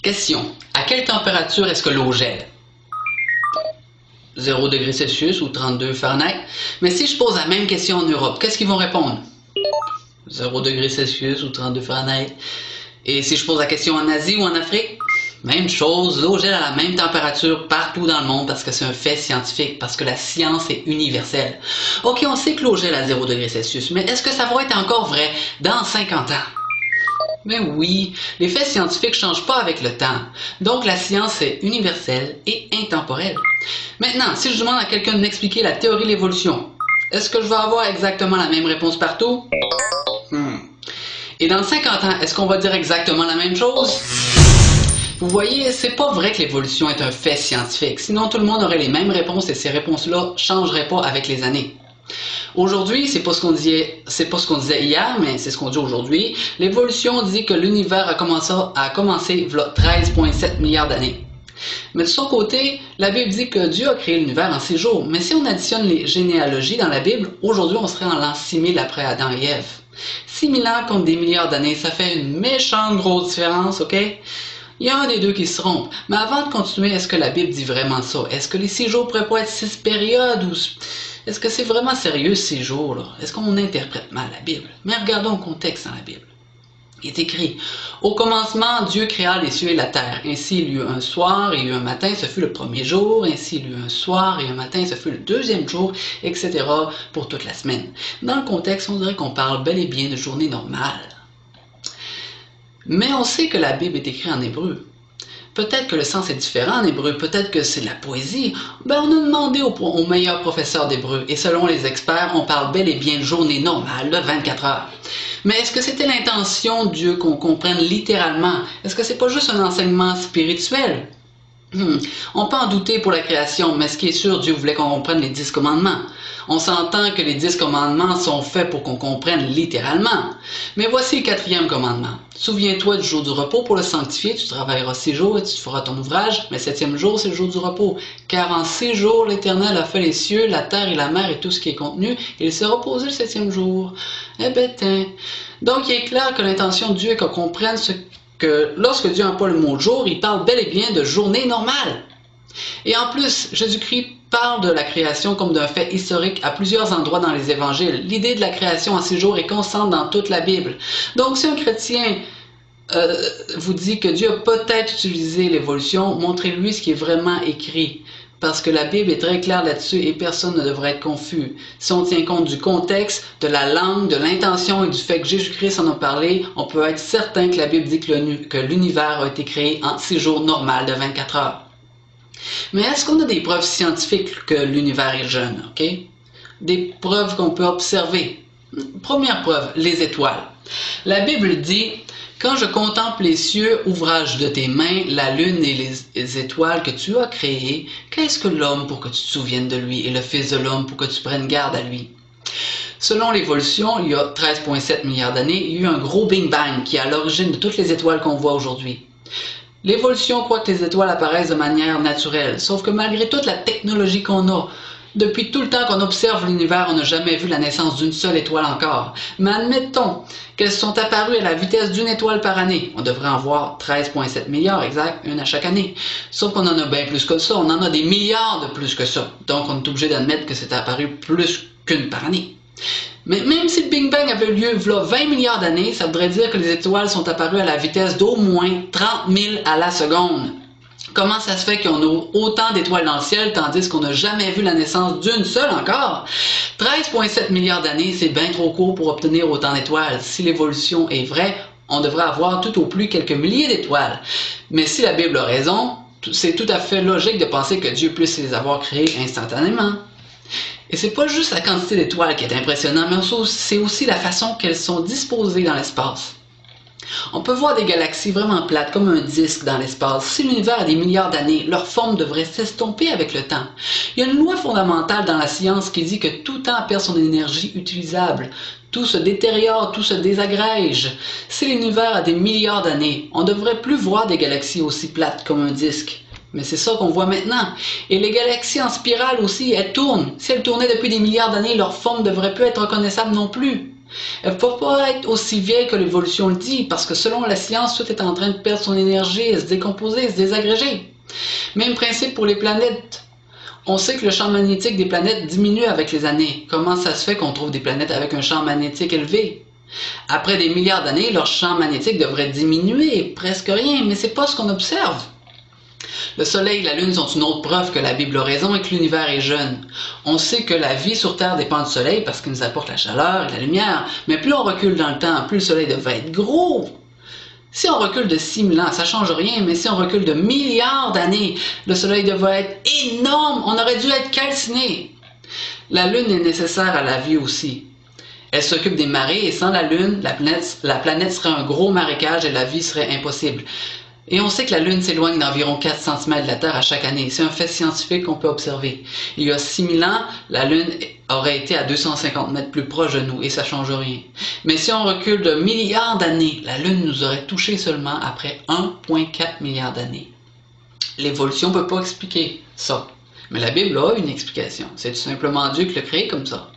Question. À quelle température est-ce que l'eau gèle? 0 degrés Celsius ou 32 Fahrenheit. Mais si je pose la même question en Europe, qu'est-ce qu'ils vont répondre? 0 degrés Celsius ou 32 Fahrenheit. Et si je pose la question en Asie ou en Afrique? Même chose, l'eau gèle à la même température partout dans le monde parce que c'est un fait scientifique, parce que la science est universelle. Ok, on sait que l'eau gèle à 0 degrés Celsius, mais est-ce que ça va être encore vrai dans 50 ans? Mais oui, les faits scientifiques ne changent pas avec le temps. Donc la science est universelle et intemporelle. Maintenant, si je demande à quelqu'un de m'expliquer la théorie de l'évolution, est-ce que je vais avoir exactement la même réponse partout? Et dans 50 ans, est-ce qu'on va dire exactement la même chose? Vous voyez, c'est pas vrai que l'évolution est un fait scientifique. Sinon, tout le monde aurait les mêmes réponses et ces réponses-là ne changeraient pas avec les années. Aujourd'hui, c'est pas ce qu'on disait hier, mais c'est ce qu'on dit aujourd'hui. L'évolution dit que l'univers a commencé il y a 13,7 milliards d'années. Mais de son côté, la Bible dit que Dieu a créé l'univers en 6 jours. Mais si on additionne les généalogies dans la Bible, aujourd'hui on serait en l'an 6000 après Adam et Ève. 6000 ans contre des milliards d'années, ça fait une méchante grosse différence, ok? Il y a un des deux qui se trompe. Mais avant de continuer, est-ce que la Bible dit vraiment ça? Est-ce que les 6 jours pourraient pas être 6 périodes ou... Est-ce que c'est vraiment sérieux 6 jours, là? Est-ce qu'on interprète mal la Bible? Mais regardons le contexte dans la Bible. Il est écrit, au commencement, Dieu créa les cieux et la terre. Ainsi il y eut un soir et il y eut un matin, ce fut le premier jour. Ainsi il y eut un soir et un matin, ce fut le deuxième jour, etc. pour toute la semaine. Dans le contexte, on dirait qu'on parle bel et bien de journée normale. Mais on sait que la Bible est écrite en hébreu. Peut-être que le sens est différent en hébreu, peut-être que c'est de la poésie. Ben, on a demandé au meilleur professeur d'hébreu, et selon les experts, on parle bel et bien de journée normale, de 24 heures. Mais est-ce que c'était l'intention de Dieu qu'on comprenne littéralement? Est-ce que c'est pas juste un enseignement spirituel? On peut en douter pour la création, mais ce qui est sûr, Dieu voulait qu'on comprenne les 10 commandements. On s'entend que les 10 commandements sont faits pour qu'on comprenne littéralement. Mais voici le 4e commandement. Souviens-toi du jour du repos pour le sanctifier. Tu travailleras 6 jours et tu feras ton ouvrage. Mais le 7e jour, c'est le jour du repos. Car en 6 jours, l'Éternel a fait les cieux, la terre et la mer et tout ce qui est contenu. Et il s'est reposé le 7e jour. Eh ben, tiens. Donc, il est clair que l'intention de Dieu est qu'on comprenne que lorsque Dieu emploie le mot jour, il parle bel et bien de journée normale. Et en plus, Jésus-Christ parle de la création comme d'un fait historique à plusieurs endroits dans les évangiles. L'idée de la création en 6 jours est constante dans toute la Bible. Donc si un chrétien vous dit que Dieu a peut-être utilisé l'évolution, montrez-lui ce qui est vraiment écrit. Parce que la Bible est très claire là-dessus et personne ne devrait être confus. Si on tient compte du contexte, de la langue, de l'intention et du fait que Jésus-Christ en a parlé, on peut être certain que la Bible dit que l'univers a été créé en 6 jours normaux de 24 heures. Mais est-ce qu'on a des preuves scientifiques que l'univers est jeune, ok? Des preuves qu'on peut observer. Première preuve, les étoiles. La Bible dit, quand je contemple les cieux, ouvrage de tes mains, la lune et les étoiles que tu as créées, qu'est-ce que l'homme pour que tu te souviennes de lui et le Fils de l'homme pour que tu prennes garde à lui? Selon l'évolution, il y a 13,7 milliards d'années, il y a eu un gros Big Bang qui est à l'origine de toutes les étoiles qu'on voit aujourd'hui. L'évolution croit que les étoiles apparaissent de manière naturelle, sauf que malgré toute la technologie qu'on a, depuis tout le temps qu'on observe l'univers, on n'a jamais vu la naissance d'une seule étoile encore. Mais admettons qu'elles sont apparues à la vitesse d'une étoile par année. On devrait en voir 13,7 milliards, exact, une à chaque année. Sauf qu'on en a bien plus que ça, on en a des milliards de plus que ça. Donc on est obligé d'admettre que c'est apparu plus qu'une par année. Mais même si le Big Bang avait eu lieu il y a 20 milliards d'années, ça voudrait dire que les étoiles sont apparues à la vitesse d'au moins 30 000 à la seconde. Comment ça se fait qu'on a autant d'étoiles dans le ciel tandis qu'on n'a jamais vu la naissance d'une seule encore? 13,7 milliards d'années, c'est bien trop court pour obtenir autant d'étoiles. Si l'évolution est vraie, on devrait avoir tout au plus quelques milliers d'étoiles. Mais si la Bible a raison, c'est tout à fait logique de penser que Dieu puisse les avoir créées instantanément. Et c'est pas juste la quantité d'étoiles qui est impressionnante, mais c'est aussi la façon qu'elles sont disposées dans l'espace. On peut voir des galaxies vraiment plates, comme un disque dans l'espace. Si l'univers a des milliards d'années, leur forme devrait s'estomper avec le temps. Il y a une loi fondamentale dans la science qui dit que tout temps perd son énergie utilisable. Tout se détériore, tout se désagrège. Si l'univers a des milliards d'années, on ne devrait plus voir des galaxies aussi plates comme un disque. Mais c'est ça qu'on voit maintenant. Et les galaxies en spirale aussi, elles tournent. Si elles tournaient depuis des milliards d'années, leur forme ne devrait plus être reconnaissable non plus. Elle ne peut pas être aussi vieille que l'évolution le dit, parce que selon la science, tout est en train de perdre son énergie, se décomposer, se désagréger. Même principe pour les planètes. On sait que le champ magnétique des planètes diminue avec les années. Comment ça se fait qu'on trouve des planètes avec un champ magnétique élevé? Après des milliards d'années, leur champ magnétique devrait diminuer, presque rien, mais c'est pas ce qu'on observe. Le Soleil et la Lune sont une autre preuve que la Bible a raison et que l'univers est jeune. On sait que la vie sur Terre dépend du Soleil parce qu'il nous apporte la chaleur et la lumière, mais plus on recule dans le temps, plus le Soleil devrait être gros. Si on recule de 6000 ans, ça ne change rien, mais si on recule de milliards d'années, le Soleil devrait être énorme, on aurait dû être calciné. La Lune est nécessaire à la vie aussi. Elle s'occupe des marées et sans la Lune, la planète serait un gros marécage et la vie serait impossible. Et on sait que la Lune s'éloigne d'environ 4 cm de la Terre à chaque année. C'est un fait scientifique qu'on peut observer. Il y a 6000 ans, la Lune aurait été à 250 mètres plus proche de nous et ça ne change rien. Mais si on recule de milliards d'années, la Lune nous aurait touchés seulement après 1,4 milliard d'années. L'évolution ne peut pas expliquer ça. Mais la Bible a une explication. C'est tout simplement Dieu qui l'a créé comme ça.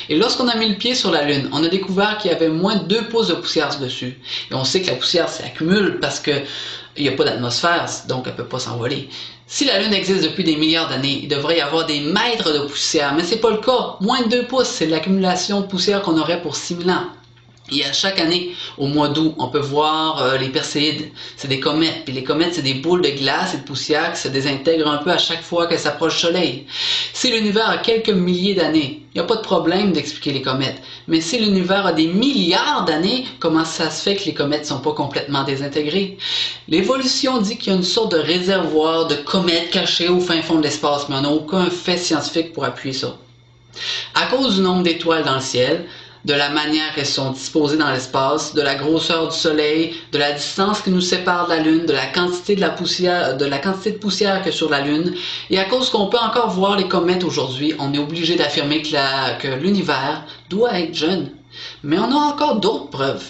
Et lorsqu'on a mis le pied sur la Lune, on a découvert qu'il y avait moins de 2 pouces de poussière dessus. Et on sait que la poussière s'accumule parce qu'il n'y a pas d'atmosphère, donc elle ne peut pas s'envoler. Si la Lune existe depuis des milliards d'années, il devrait y avoir des mètres de poussière, mais ce n'est pas le cas. Moins de 2 pouces, c'est l'accumulation de poussière qu'on aurait pour 6000 ans. Et à chaque année, au mois d'août, on peut voir les Perséides. C'est des comètes. Puis les comètes, c'est des boules de glace et de poussière qui se désintègrent un peu à chaque fois qu'elles s'approchent du Soleil. Si l'univers a quelques milliers d'années, il n'y a pas de problème d'expliquer les comètes. Mais si l'univers a des milliards d'années, comment ça se fait que les comètes ne sont pas complètement désintégrées? L'évolution dit qu'il y a une sorte de réservoir de comètes cachées au fin fond de l'espace, mais on n'a aucun fait scientifique pour appuyer ça. À cause du nombre d'étoiles dans le ciel, de la manière qu'elles sont disposées dans l'espace, de la grosseur du Soleil, de la distance qui nous sépare de la Lune, de la quantité de poussière qu'il y a sur la Lune, et à cause qu'on peut encore voir les comètes aujourd'hui, on est obligé d'affirmer que l'univers doit être jeune. Mais on a encore d'autres preuves.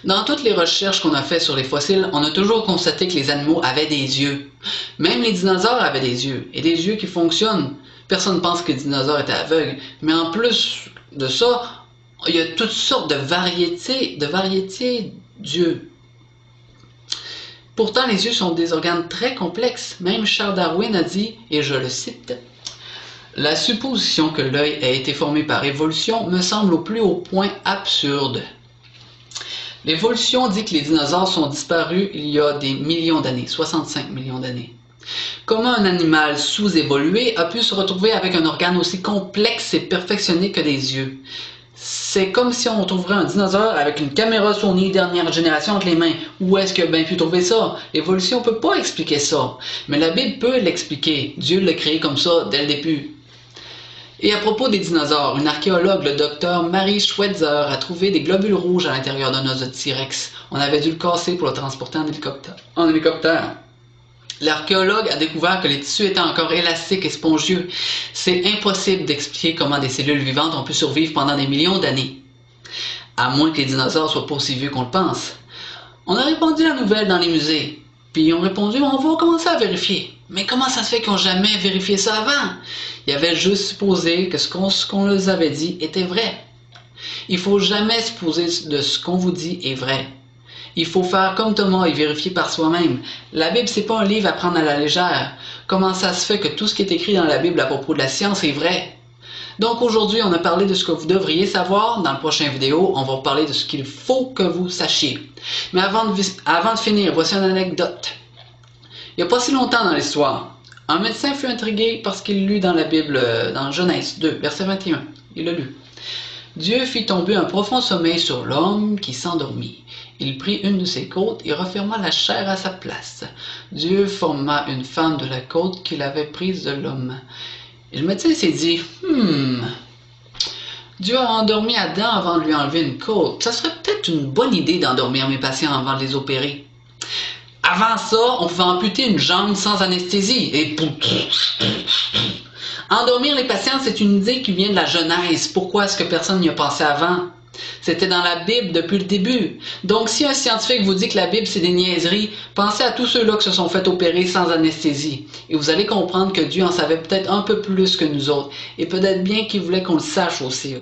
Dans toutes les recherches qu'on a faites sur les fossiles, on a toujours constaté que les animaux avaient des yeux. Même les dinosaures avaient des yeux, et des yeux qui fonctionnent. Personne ne pense que les dinosaures étaient aveugles, mais en plus de ça, il y a toutes sortes de variétés d'yeux. Pourtant, les yeux sont des organes très complexes. Même Charles Darwin a dit, et je le cite, « La supposition que l'œil a été formé par évolution me semble au plus haut point absurde. » L'évolution dit que les dinosaures sont disparus il y a des millions d'années, 65 millions d'années. Comment un animal sous-évolué a pu se retrouver avec un organe aussi complexe et perfectionné que des yeux? C'est comme si on trouverait un dinosaure avec une caméra Sony dernière génération entre les mains. Où est-ce qu'il a bien pu trouver ça? L'évolution ne peut pas expliquer ça. Mais la Bible peut l'expliquer. Dieu l'a créé comme ça dès le début. Et à propos des dinosaures, une archéologue, le docteur Mary Schweitzer, a trouvé des globules rouges à l'intérieur d'un os de T-Rex. On avait dû le casser pour le transporter en hélicoptère. L'archéologue a découvert que les tissus étaient encore élastiques et spongieux. C'est impossible d'expliquer comment des cellules vivantes ont pu survivre pendant des millions d'années. À moins que les dinosaures soient pas aussi vieux qu'on le pense. On a répandu la nouvelle dans les musées. Puis ils ont répondu, on va commencer à vérifier. Mais comment ça se fait qu'ils n'ont jamais vérifié ça avant? Ils avaient juste supposé que ce qu'on leur avait dit était vrai. Il ne faut jamais supposer de ce qu'on vous dit est vrai. Il faut faire comme Thomas et vérifier par soi-même. La Bible, c'est pas un livre à prendre à la légère. Comment ça se fait que tout ce qui est écrit dans la Bible à propos de la science est vrai? Donc aujourd'hui, on a parlé de ce que vous devriez savoir. Dans le prochain vidéo, on va parler de ce qu'il faut que vous sachiez. Mais avant de finir, voici une anecdote. Il n'y a pas si longtemps dans l'histoire, un médecin fut intrigué parce qu'il lut dans la Bible, dans Genèse 2, verset 21. Il l'a lu. Dieu fit tomber un profond sommeil sur l'homme qui s'endormit. Il prit une de ses côtes et referma la chair à sa place. Dieu forma une femme de la côte qu'il avait prise de l'homme. Et le médecin s'est dit, Dieu a endormi Adam avant de lui enlever une côte. Ça serait peut-être une bonne idée d'endormir mes patients avant de les opérer. Avant ça, on pouvait amputer une jambe sans anesthésie. Et endormir les patients, c'est une idée qui vient de la Genèse. Pourquoi est-ce que personne n'y a pensé avant? C'était dans la Bible depuis le début. Donc, si un scientifique vous dit que la Bible, c'est des niaiseries, pensez à tous ceux-là qui se sont fait opérer sans anesthésie. Et vous allez comprendre que Dieu en savait peut-être un peu plus que nous autres. Et peut-être bien qu'il voulait qu'on le sache aussi.